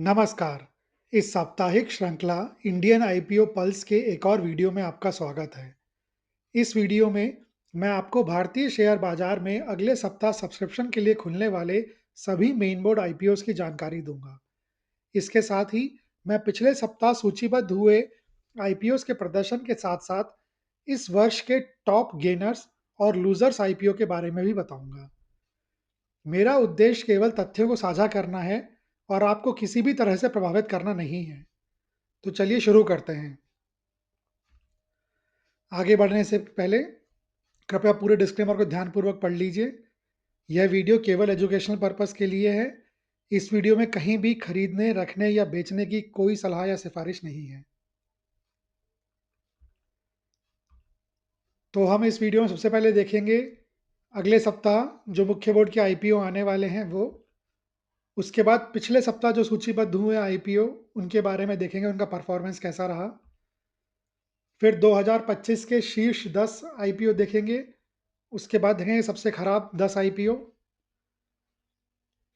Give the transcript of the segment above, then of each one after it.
नमस्कार। इस साप्ताहिक श्रृंखला इंडियन आईपीओ पल्स के एक और वीडियो में आपका स्वागत है। इस वीडियो में मैं आपको भारतीय शेयर बाजार में अगले सप्ताह सब्सक्रिप्शन के लिए खुलने वाले सभी मेन बोर्ड आईपीओस की जानकारी दूंगा। इसके साथ ही मैं पिछले सप्ताह सूचीबद्ध हुए आईपीओस के प्रदर्शन के साथ-साथ इस वर्ष के टॉप गेनर्स और लूजर्स आईपीओ के बारे में भी बताऊंगा। मेरा उद्देश्य केवल तथ्यों को साझा करना है और आपको किसी भी तरह से प्रभावित करना नहीं है। तो चलिए शुरू करते हैं। आगे बढ़ने से पहले कृपया पूरे डिस्क्लेमर को ध्यानपूर्वक पढ़ लीजिए। यह वीडियो केवल एजुकेशनल पर्पस के लिए है। इस वीडियो में कहीं भी खरीदने, रखने या बेचने की कोई सलाह या सिफारिश नहीं है। तो हम इस वीडियो में सबसे पहले देखेंगे अगले सप्ताह जो मुख्य बोर्ड के आईपीओ आने वाले हैं वो। उसके बाद पिछले सप्ताह जो सूचीबद्ध हुए आईपीओ उनके बारे में देखेंगे, उनका परफॉर्मेंस कैसा रहा। फिर 2025 के शीर्ष 10 आईपीओ देखेंगे। उसके बाद देखेंगे सबसे खराब 10 आईपीओ।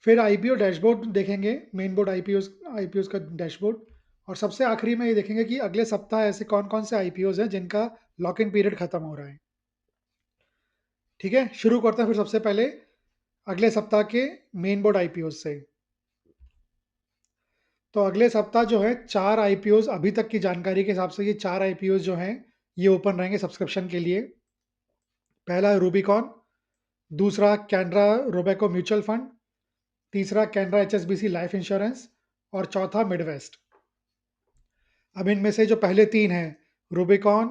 फिर आईपीओ डैशबोर्ड देखेंगे, मेन बोर्ड आईपीओस का डैशबोर्ड। और सबसे आखिरी में ये देखेंगे कि अगले सप्ताह ऐसे कौन-कौन से आईपीओस हैं जिनका लॉक इन पीरियड खत्म हो रहा है। ठीक है, शुरू करते हैं फिर सबसे पहले अगले सप्ताह के मेन बोर्ड आईपीओस से। तो अगले सप्ताह जो है 4 आईपीओस अभी तक की जानकारी के हिसाब से ये 4 आईपीओस जो हैं, ये ओपन रहेंगे सब्सक्रिप्शन के लिए। पहला है रूबिकॉन, दूसरा कैनरा रोबेको म्यूचुअल फंड, तीसरा कैनरा एचएसबीसी लाइफ इंश्योरेंस और चौथा मिडवेस्ट। अब इनमें से जो पहले 3 हैं, रूबिकॉन,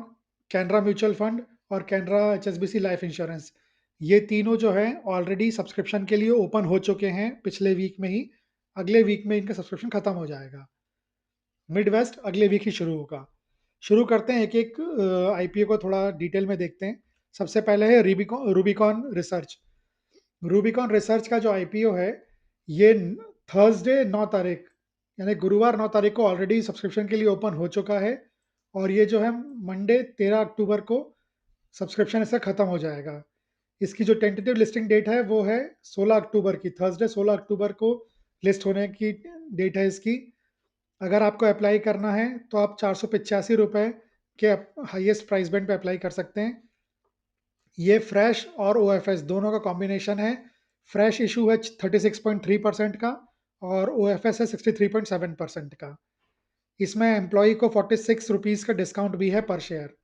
कैनरा म्यूचुअल फंड और कैनरा एचएसबीसी लाइफ इंश्योरेंस, ये तीनों जो हैं ऑलरेडी सब्सक्रिप्शन के लिए ओपन हो चुके हैं पिछले वीक में ही। अगले वीक में इनका सब्सक्रिप्शन खत्म हो जाएगा। मिडवेस्ट अगले वीक ही शुरू होगा। शुरू करते हैं एक-एक आईपीओ को थोड़ा डिटेल में देखते हैं। सबसे पहले है रूबिकॉन रिसर्च। रूबिकॉन रिसर्च का जो आईपीओ है, ये थर्सडे 9 तारीख यानी गुरुवार 9 तारीख को ऑलरेडी सब्सक्रिप्शन के लिए ओपन हो चुका है और ये जो है मंडे 13 अक्टूबर को सब्सक्रिप्शन इसका खत्म हो जाएगा। इसकी जो टेंटेटिव लिस्टिंग डेट है वो है 16 अक्टूबर की, थर्सडे 16 अक्टूबर को लिस्ट होने की डेट है इसकी। अगर आपको अप्लाई करना है तो आप ₹485 के हाईएस्ट प्राइस बैंड पे अप्लाई कर सकते हैं। ये फ्रेश और ओएफएस दोनों का कॉम्बिनेशन है। फ्रेश इशू है 36.3% का और ओएफएस है 63.7% का। इसमें एम्प्लॉई को ₹46 का डिस्काउंट भी है पर शेयर।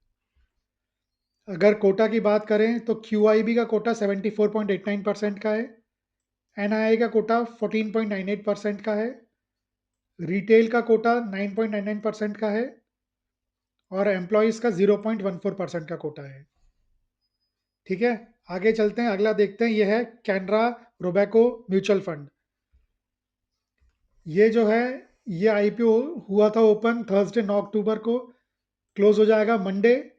अगर कोटा की बात करें तो क्यूआईबी का कोटा 74.89% का है, एनआईआई का कोटा 14.98% का है, रिटेल का कोटा 9.99% का है और एम्प्लॉइज़ का 0.14% का कोटा है। ठीक है, आगे चलते हैं, अगला देखते हैं, ये है कैनरा रोबेको म्यूचुअल फंड। ये जो है, ये आईपीओ हुआ था ओपन थर्सडे 9 अक्टूबर को, क्लोज हो जाएगा मंडे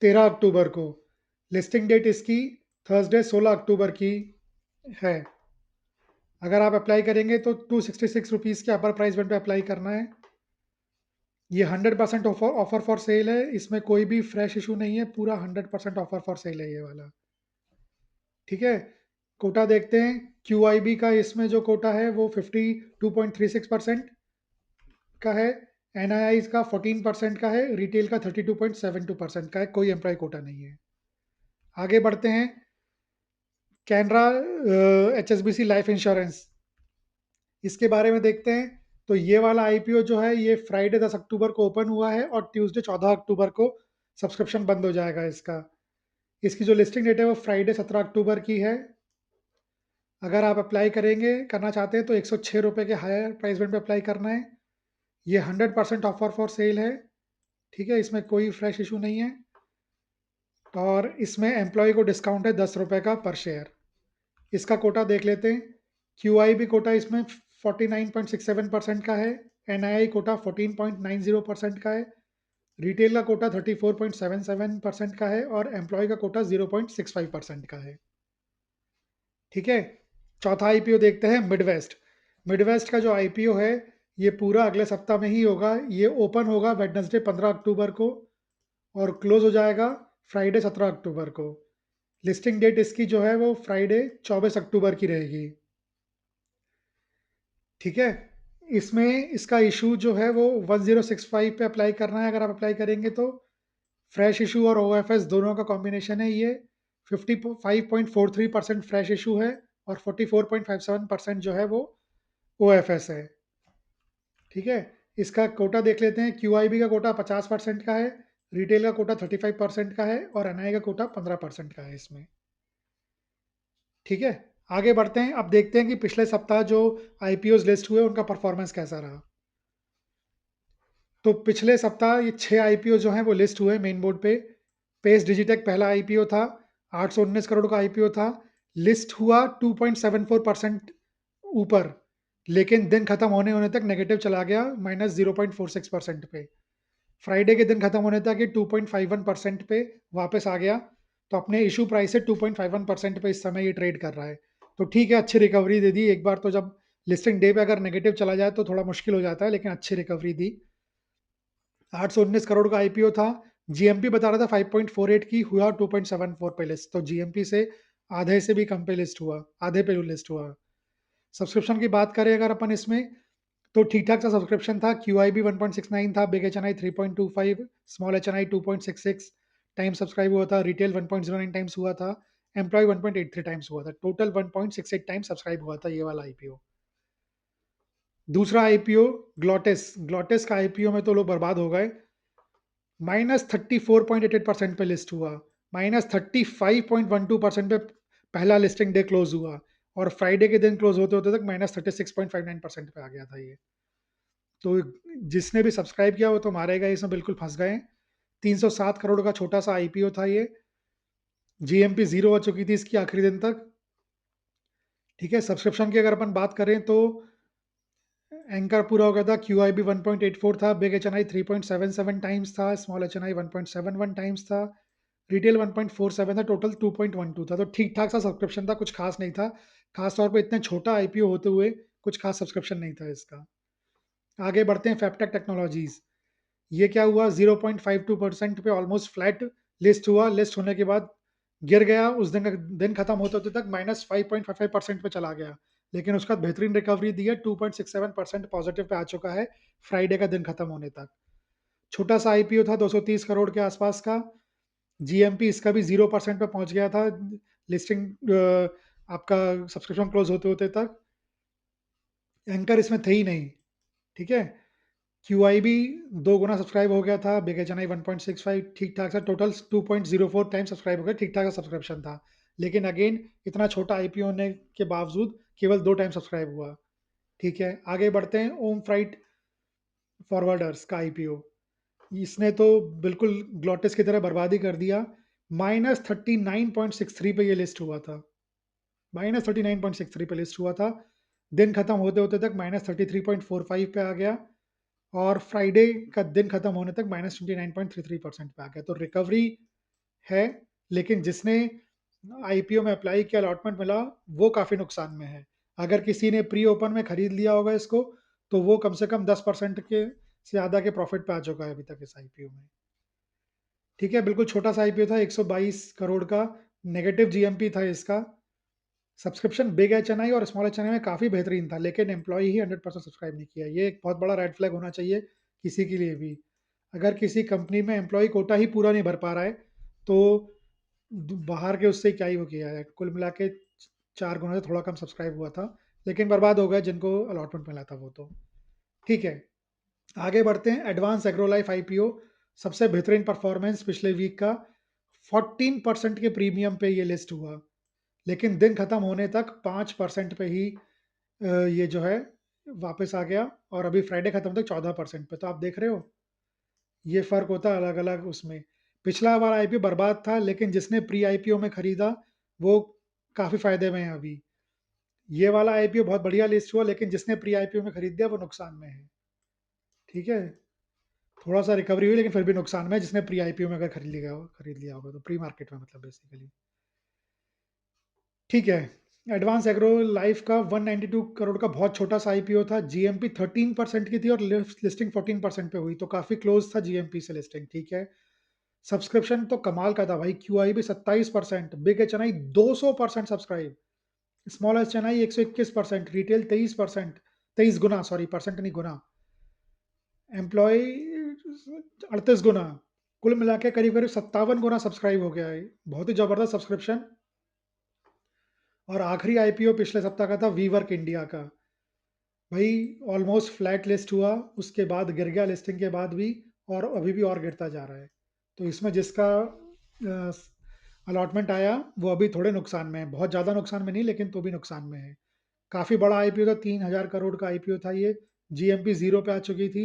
13 अक्टूबर को। लिस्टिंग डेट इसकी थर्सडे 16 अक्टूबर की है। अगर आप अप्लाई करेंगे तो ₹266 के अपर प्राइस बैंड पे अप्लाई करना है। ये 100% ऑफर फॉर सेल है, इसमें कोई भी फ्रेश इशू नहीं है, पूरा 100% ऑफर फॉर सेल है ये वाला। ठीक है, कोटा देखते हैं। क्यूआईबी का इसमें जो कोटा है वो 52.36% का है, एनआईआई का 14% का है, रिटेल का 32.72% का है, कोई एम्प्लॉय कोटा नहीं है। आगे बढ़ते हैं, कैनरा एचएसबीसी लाइफ इंश्योरेंस, इसके बारे में देखते हैं। तो ये वाला आईपीओ जो है ये फ्राइडे 10 अक्टूबर को ओपन हुआ है और ट्यूसडे 14 अक्टूबर को सब्सक्रिप्शन बंद हो जाएगा इसका। इसकी जो लिस्टिंग डेट है वो फ्राइडे 17 अक्टूबर की है। अगर आप अप्लाई करना चाहते हैं तो ₹106 के हायर प्राइस बैंड पे अप्लाई करना है। ये 100% ऑफर फॉर सेल है। ठीक है, इसमें कोई फ्रेश इशू नहीं है और इसमें एम्प्लॉय को डिस्काउंट है ₹10 का पर शेयर। इसका कोटा देख लेते हैं। क्यूआईबी कोटा इसमें 49.67% का है, एनआईआई कोटा 14.90% का है, रिटेल का कोटा 34.77% का है और एम्प्लॉय का कोटा 0.65% का है। ठीक है, चौथा आईपीओ देखते हैं मिडवेस्ट। मिडवेस्ट का जो आईपीओ है ये पूरा अगले सप्ताह में ही होगा। ये ओपन होगा वेडनेसडे 15 अक्टूबर को और क्लोज हो जाएगा फ्राइडे 17 अक्टूबर को। लिस्टिंग डेट इसकी जो है वो फ्राइडे 24 अक्टूबर की रहेगी। ठीक है, इसमें इसका इशू जो है वो 1065 पे अप्लाई करना है। अगर आप अप्लाई करेंगे तो फ्रेश इशू और ओएफएस दोनों का कॉम्बिनेशन है ये। 55.43% फ्रेश इशू है और 44.57% जो है वो ओएफएस है। ठीक है, इसका कोटा देख लेते हैं। क्यूआईबी का कोटा 50% का है, रिटेल का कोटा 35% का है और एनआई का कोटा 15% का है इसमें। ठीक है, आगे बढ़ते हैं। अब देखते हैं कि पिछले सप्ताह जो आईपीओ लिस्ट हुए उनका परफॉर्मेंस कैसा रहा। तो पिछले सप्ताह ये 6 आईपीओ जो हैं वो लिस्ट हुए मेन बोर्ड पे। पेस डिजिटेक पहला आईपीओ था, 819 करोड़ का आईपीओ था। लिस्ट हुआ 2.74% ऊपर, लेकिन दिन खत्म होने होने तक नेगेटिव चला गया -0.46% पे। फ्राइडे के दिन खत्म होने तक ये 2.51% पे वापस आ गया। तो अपने इशू प्राइस से 2.51% पे इस समय ये ट्रेड कर रहा है। तो ठीक है, अच्छी रिकवरी दे दी। एक बार तो जब लिस्टिंग डे पे अगर नेगेटिव चला जाए तो थोड़ा मुश्किल हो जाता है, लेकिन अच्छी रिकवरी दी। 819 करोड़ का आईपीओ था। जीएमपी बता रहा था 5.48 की, हुआ 2.74 पे लिस्ट। तो जीएमपी से आधे से भी कम पे लिस्ट हुआ, आधे पे लिस्ट हुआ। सब्सक्रिप्शन की बात करें अगर अपन इसमें, तो ठीक ठाक सा सब्सक्रिप्शन था। क्यू आई बी 1.69 था, बिग एच एन आई 3.25, स्मॉल एच एन आई 2.66 टाइम सब्सक्राइब हुआ था, रिटेल 1.09 टाइम्स हुआ था, एम्प्लॉय 1.83 टाइम्स हुआ था, टोटल 1.68 टाइम्स सब्सक्राइब हुआ था ये वाला आईपीओ। दूसरा आईपीओ ग्लोटेस, ग्लोटेस का आईपीओ में तो लोग बर्बाद हो गए। -34.88% पे लिस्ट हुआ, -35.12% पे पहला लिस्टिंग डे क्लोज हुआ और फ्राइडे के दिन क्लोज होते होते तक -36.59% पे आ गया था ये। तो जिसने भी सब्सक्राइब किया वो तो मारे गए, इसमें बिल्कुल फंस गए। 307 करोड़ का छोटा सा आईपीओ था ये। जीएमपी जीरो हो चुकी थी इसकी आखिरी दिन तक। ठीक है, सब्सक्रिप्शन की अगर अपन बात करें तो एंकर पूरा हो गया था। क्यू आई बी 1.84 था, बिग एच एन आई 3.77 टाइम्स था, स्मॉल एच एन आई 1.71 टाइम्स था, रिटेल 1.47 था, टोटल 2.12 था। तो ठीक ठाक सा सब्सक्रिप्शन था, कुछ खास नहीं था। खास तौर पे इतने छोटा आईपीओ होते हुए कुछ खास सब्सक्रिप्शन नहीं था इसका। आगे बढ़ते हैं। फैप्टेक टेक्नोलॉजीज, ये क्या हुआ, 0.52% पे ऑलमोस्ट फ्लैट लिस्ट हुआ। लिस्ट होने के बाद गिर गया, उस दिन दिन खत्म होते होते तक -5.55% पे चला गया, लेकिन उसका बेहतरीन रिकवरी दी है। 2.67% पॉजिटिव पे आ चुका है फ्राइडे का दिन खत्म होने तक। छोटा सा आईपीओ था 230 करोड़ के आसपास का। जीएमपी इसका भी 0% पे पहुंच गया था लिस्टिंग आपका सब्सक्रिप्शन क्लोज होते होते तक। एंकर इसमें थे ही नहीं। ठीक है, क्यू आई बी 2 गुना सब्सक्राइब हो गया था, बिग एच एन आई 1.65 ठीक ठाक सा, टोटल 2.04 टाइम सब्सक्राइब हो गया, ठीक ठाक सा सब्सक्रिप्शन था। लेकिन अगेन इतना छोटा आईपीओ होने के बावजूद केवल 2 टाइम सब्सक्राइब हुआ। ठीक है, आगे बढ़ते हैं। ओम फ्राइट फॉरवर्डर्स का आईपीओ, इसने तो बिल्कुल ग्लोटिस की तरह बर्बादी कर दिया। -39.63 पे ये लिस्ट हुआ था, -39.63 पे लिस्ट हुआ था। दिन खत्म होते होते तक -33.45 पे आ गया और फ्राइडे का दिन खत्म होने तक -29.33% पे आ गया। तो रिकवरी है, लेकिन जिसने आईपीओ में अप्लाई किया, अलॉटमेंट मिला, वो काफ़ी नुकसान में है। अगर किसी ने प्री ओपन में खरीद लिया होगा इसको, तो वो कम से कम 10% के से ज़्यादा के प्रॉफिट पे आ चुका है अभी तक इस आईपीओ में। ठीक है, बिल्कुल छोटा सा आईपीओ था, 122 करोड़ का नेगेटिव जीएमपी था इसका। सब्सक्रिप्शन बिग एचएनआई और स्मॉल एचएनआई में काफ़ी बेहतरीन था, लेकिन एम्प्लॉय ही 100% सब्सक्राइब नहीं किया। ये एक बहुत बड़ा रेड फ्लैग होना चाहिए किसी के लिए भी। अगर किसी कंपनी में एम्प्लॉय कोटा ही पूरा नहीं भर पा रहा है, तो बाहर के उससे क्या ही वो किया है। कुल मिला के 4 गुना से थोड़ा कम सब्सक्राइब हुआ था, लेकिन बर्बाद हो गया जिनको अलॉटमेंट मिला था वो तो। ठीक है, आगे बढ़ते हैं। एडवांस एग्रोलाइफ आईपीओ, सबसे बेहतरीन परफॉर्मेंस पिछले वीक का। 14% के प्रीमियम पे ये लिस्ट हुआ, लेकिन दिन खत्म होने तक 5% पे ही ये जो है वापस आ गया और अभी फ्राइडे खत्म तक 14% पे। तो आप देख रहे हो, ये फ़र्क होता है अलग अलग उसमें। पिछला वाला आईपीओ बर्बाद था, लेकिन जिसने प्री आईपीओ में खरीदा वो काफ़ी फायदे में है अभी। ये वाला आईपीओ बहुत बढ़िया लिस्ट हुआ, लेकिन जिसने प्री आईपीओ में खरीद दिया वो नुकसान में है। ठीक है, थोड़ा सा रिकवरी हुई, लेकिन फिर भी नुकसान में है जिसने प्री आईपीओ में अगर खरीद लिया होगा तो, प्री मार्केट में मतलब बेसिकली। ठीक है, एडवांस एग्रो लाइफ का 192 करोड़ का बहुत छोटा सा आईपीओ था। जीएमपी 13% की थी और लिस्टिंग 14% पे हुई, तो काफ़ी क्लोज था जीएमपी से लिस्टिंग। ठीक है, सब्सक्रिप्शन तो कमाल का था भाई। क्यू आई भी 27%, बिग एच एन आई 200% सब्सक्राइब, स्मॉल एच एन आई 121%, रिटेल 23%, 23 गुना, सॉरी परसेंट नहीं गुना, एम्प्लॉय 38 गुना, कुल मिला के करीब करीब 57 गुना सब्सक्राइब हो गया है। बहुत ही ज़बरदस्त सब्सक्रिप्शन। और आखिरी आईपीओ पिछले सप्ताह का था वी वर्क इंडिया का। भाई ऑलमोस्ट फ्लैट लिस्ट हुआ, उसके बाद गिर गया लिस्टिंग के बाद भी, और अभी भी और गिरता जा रहा है। तो इसमें जिसका अलॉटमेंट आया वो अभी थोड़े नुकसान में है, बहुत ज़्यादा नुकसान में नहीं लेकिन तो भी नुकसान में है। काफ़ी बड़ा आईपीओ था, 3,000 करोड़ का आईपीओ था ये। जीएमपी जीरो पे आ चुकी थी।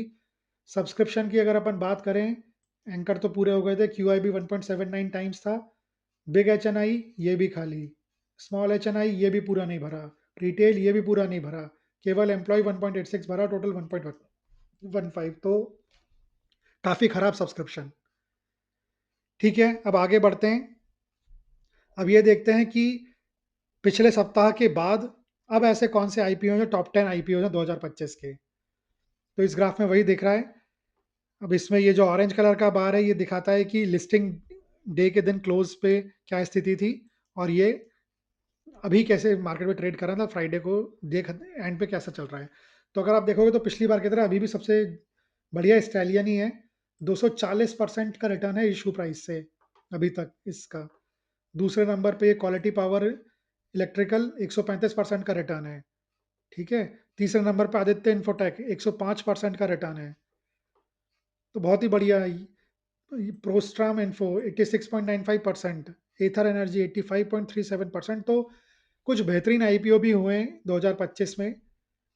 सब्सक्रिप्शन की अगर अपन बात करें, एंकर तो पूरे हो गए थे, क्यू आई बी 1.79 टाइम्स था। बिग एच एन आई ये भी खाली, स्मॉल एच एन आई ये भी पूरा नहीं भरा, रिटेल ये भी पूरा नहीं भरा, केवल एम्प्लॉय 1.86 भरा, टोटल 1.15। तो काफ़ी खराब सब्सक्रिप्शन। ठीक है, अब आगे बढ़ते हैं। अब ये देखते हैं कि पिछले सप्ताह के बाद अब ऐसे कौन से आईपीओ हैं जो टॉप 10 आईपीओ हैं 2025 के। तो इस ग्राफ में वही दिख रहा है। अब इसमें ये जो ऑरेंज कलर का बार है ये दिखाता है कि लिस्टिंग डे के दिन क्लोज पे क्या स्थिति थी, और ये अभी कैसे मार्केट में ट्रेड कर रहा था फ्राइडे को, देख एंड पे कैसा चल रहा है। तो अगर आप देखोगे तो पिछली बार की तरह अभी भी सबसे बढ़िया स्टैलियन ही है। 240% का रिटर्न है इशू प्राइस से अभी तक इसका। दूसरे नंबर पे ये क्वालिटी पावर इलेक्ट्रिकल 135% का रिटर्न है। ठीक है, तीसरे नंबर पे आदित्य इन्फोटेक 105% का रिटर्न है। तो बहुत ही बढ़िया है। प्रोस्ट्राम इन्फो 86.95%, एथर एनर्जी 85.37%। तो कुछ बेहतरीन आईपीओ भी हुए हैं 2025 में,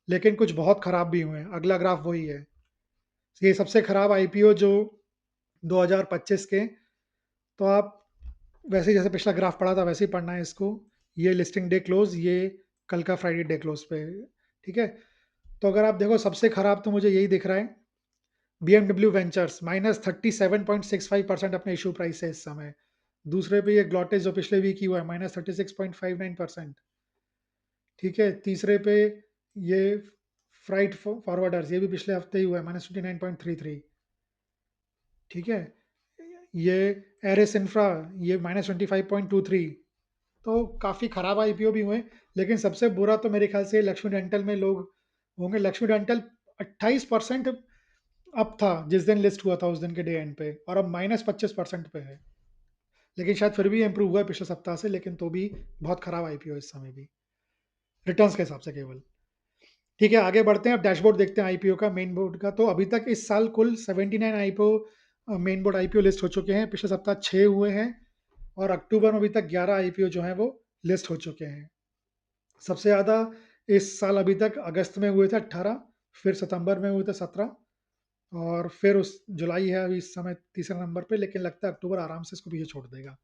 लेकिन कुछ बहुत खराब भी हुए हैं। अगला ग्राफ वही है, ये सबसे खराब आईपीओ जो 2025 के। तो आप वैसे ही जैसे पिछला ग्राफ पढ़ा था वैसे ही पढ़ना है इसको। ये लिस्टिंग डे क्लोज, ये कल का फ्राइडे डे क्लोज पे। ठीक है, तो अगर आप देखो सबसे खराब तो मुझे यही दिख रहा है, BMW वेंचर्स -37.65% अपने इशू प्राइस से इस समय। दूसरे पे ये ग्लॉटेस जो पिछले वीक ही हुआ है -36.59%। ठीक है, तीसरे पे ये फ्राइट फॉरवर्डर्स ये भी पिछले हफ्ते ही हुआ है -29.33। ठीक है, ये एरिस इंफ्रा ये -25.23। तो काफ़ी खराब आईपीओ भी हुए, लेकिन सबसे बुरा तो मेरे ख्याल से लक्ष्मी डेंटल में लोग होंगे। लक्ष्मी डेंटल 28% अप था जिस दिन लिस्ट हुआ था, उस दिन के डे एंड पे, और अब -25% पे है। लेकिन शायद फिर भी इंप्रूव हुआ है पिछले सप्ताह से, लेकिन तो भी बहुत खराब आईपीओ इस समय भी, रिटर्न्स के हिसाब से केवल। ठीक है, आगे बढ़ते हैं। अब डैशबोर्ड देखते हैं आईपीओ का, मेन बोर्ड का। तो अभी तक इस साल कुल 79 IPO main board IPO list हो चुके हैं। पिछले सप्ताह 6 हुए हैं, और अक्टूबर में अभी तक 11 आईपीओ जो हैं वो लिस्ट हो चुके हैं। सबसे ज़्यादा इस साल अभी तक अगस्त में हुए थे 18, फिर सितंबर में हुए थे 17, और फिर उस जुलाई है अभी इस समय तीसरे नंबर पे, लेकिन लगता है अक्टूबर आराम से इसको पीछे छोड़ देगा।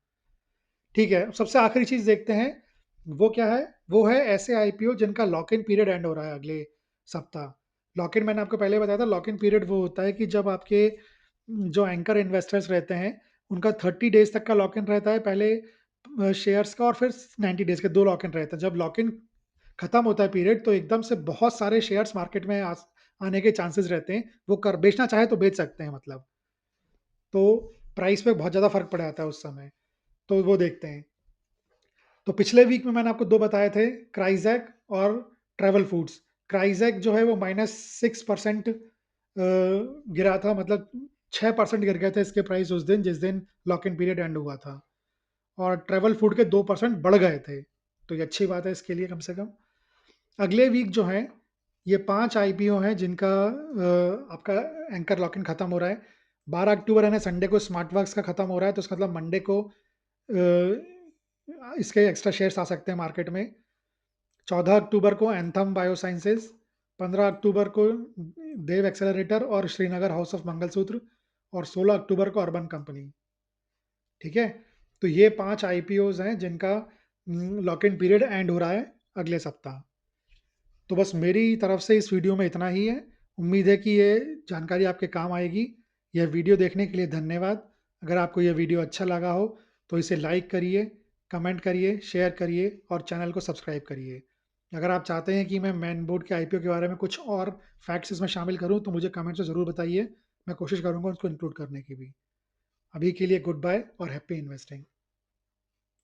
ठीक है, सबसे आखिरी चीज़ देखते हैं, वो क्या है? वो है ऐसे आईपीओ जिनका लॉक इन पीरियड एंड हो रहा है अगले सप्ताह। लॉक इन मैंने आपको पहले बताया था, लॉक इन पीरियड वो होता है कि जब आपके जो एंकर इन्वेस्टर्स रहते हैं, उनका 30 डेज़ तक का लॉक इन रहता है पहले शेयर्स का, और फिर 90 डेज़ के 2 लॉक इन रहते हैं। जब लॉक इन खत्म होता है पीरियड, तो एकदम से बहुत सारे शेयर्स मार्केट में आने के चांसेस रहते हैं। वो कर बेचना चाहे तो बेच सकते हैं मतलब। तो प्राइस पे बहुत ज़्यादा फ़र्क पड़ जाता है उस समय। तो वो देखते हैं। तो पिछले वीक में मैंने आपको 2 बताए थे, क्राइज़ेक और ट्रैवल फूड्स। क्राइज़ेक जो है वो -6% गिरा था, मतलब 6% गिर गए थे इसके प्राइस उस दिन जिस दिन लॉक इन पीरियड एंड हुआ था, और ट्रैवल फूड के 2% बढ़ गए थे। तो ये अच्छी बात है इसके लिए कम से कम। अगले वीक जो है, ये 5 आईपीओ हैं जिनका आपका एंकर लॉक इन खत्म हो रहा है। 12 अक्टूबर है ना, संडे को स्मार्ट वर्क्स का खत्म हो रहा है, तो इसका मतलब मंडे को इसके एक्स्ट्रा शेयर्स आ सकते हैं मार्केट में। 14 अक्टूबर को एंथम बायोसाइंसेज, 15 अक्टूबर को देव एक्सेलरेटर और श्रीनगर हाउस ऑफ मंगलसूत्र, और 16 अक्टूबर को अर्बन कंपनी। ठीक है, तो ये 5 आईपीओज हैं जिनका लॉक इन पीरियड एंड हो रहा है अगले सप्ताह। तो बस मेरी तरफ से इस वीडियो में इतना ही है। उम्मीद है कि ये जानकारी आपके काम आएगी। यह वीडियो देखने के लिए धन्यवाद। अगर आपको यह वीडियो अच्छा लगा हो तो इसे लाइक करिए, कमेंट करिए, शेयर करिए और चैनल को सब्सक्राइब करिए। अगर आप चाहते हैं कि मैं मेन बोर्ड के आईपीओ के बारे में कुछ और फैक्ट्स इसमें शामिल करूं तो मुझे कमेंट से ज़रूर बताइए। मैं कोशिश करूंगा उसको इंक्लूड करने की भी। अभी के लिए गुड बाय और हैप्पी इन्वेस्टिंग।